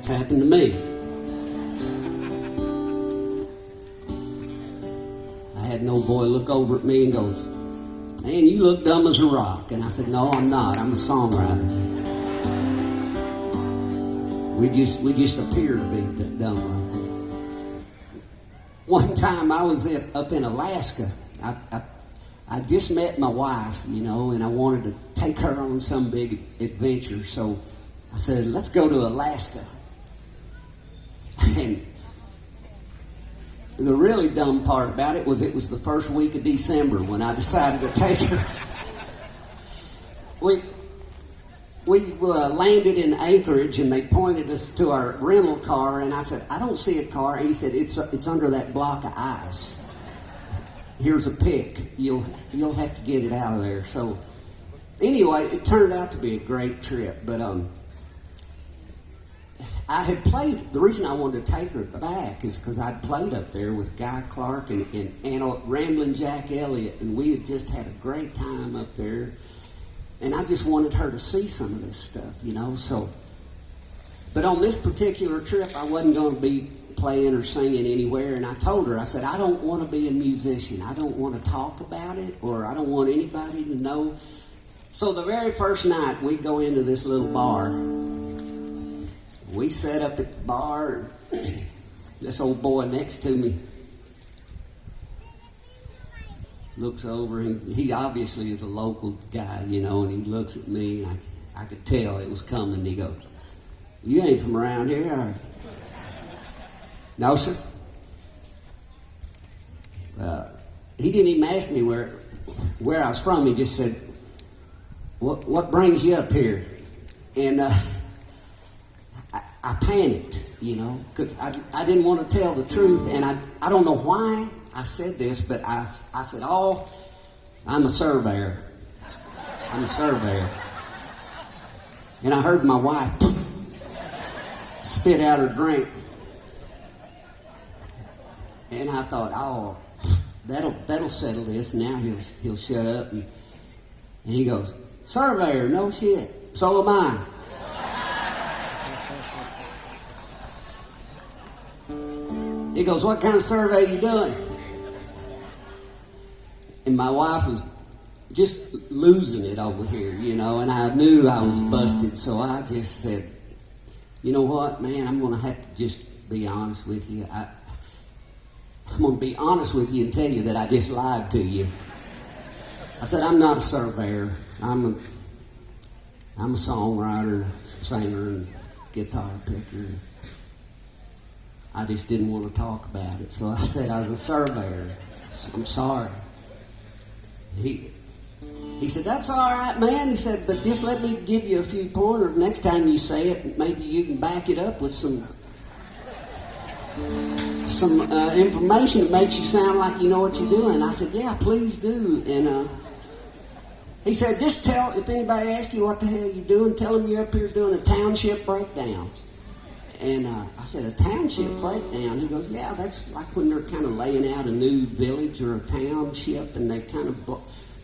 That's happened to me. I had an old boy look over at me and goes, "Man, you look dumb as a rock." And I said, "No, I'm not. I'm a songwriter. We just appear to be dumb like that." One time I was up in Alaska. I just met my wife, you know, and I wanted to take her on some big adventure. So I said, "Let's go to Alaska." And the really dumb part about it was the first week of December when I decided to take her. We landed in Anchorage, and they pointed us to our rental car, and I said, "I don't see a car." And he said, it's under that block of ice. Here's a pick. You'll have to get it out of there." So anyway, it turned out to be a great trip. But I had played. The reason I wanted to take her back is because I'd played up there with Guy Clark and Ramblin' Jack Elliott, and we had just had a great time up there. And I just wanted her to see some of this stuff, you know. So, but on this particular trip, I wasn't going to be playing or singing anywhere. And I told her, I said, "I don't want to be a musician. I don't want to talk about it, or I don't want anybody to know." So the very first night, we go into this little bar. We sat up at the bar, and this old boy next to me looks over. He obviously is a local guy, you know, and he looks at me. And I could tell it was coming. He goes, "You ain't from around here, are you?" "No, sir." He didn't even ask me where I was from. He just said, What brings you up here?" And I panicked, you know, because I didn't want to tell the truth. And I don't know why I said this, but I said, "Oh, I'm a surveyor. I'm a surveyor." And I heard my wife spit out her drink. And I thought, "Oh, that'll settle this." Now he'll shut up. And he goes, "Surveyor? No shit. So am I." He goes, "What kind of survey you doing?" And my wife was just losing it over here, you know, and I knew I was busted. So I just said, "You know what, man, I'm going to have to just be honest with you. I'm going to be honest with you and tell you that I just lied to you." I said, "I'm not a surveyor. I'm a songwriter, singer, and guitar picker. I just didn't want to talk about it." So I said I was a surveyor. "I'm sorry." He said, "That's all right, man." He said, "But just let me give you a few pointers. Next time you say it, maybe you can back it up with some information that makes you sound like you know what you're doing." I said, "Yeah, please do." And he said, "Just tell, if anybody asks you what the hell you're doing, tell them you're up here doing a township breakdown." And I said, "A township breakdown?" He goes, "Yeah, that's like when they're kind of laying out a new village or a township, and they kind of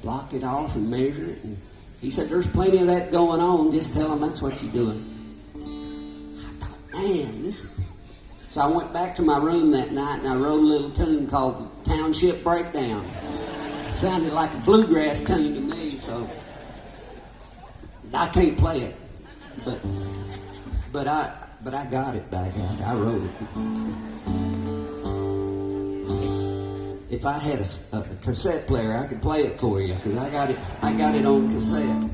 block it off and measure it." And he said, "There's plenty of that going on. Just tell them that's what you're doing." I thought, man, this. So I went back to my room that night, and I wrote a little tune called the Township Breakdown. It sounded like a bluegrass tune to me, so I can't play it, but I got it back out. I wrote it. If I had a cassette player, I could play it for you, because I got it on cassette.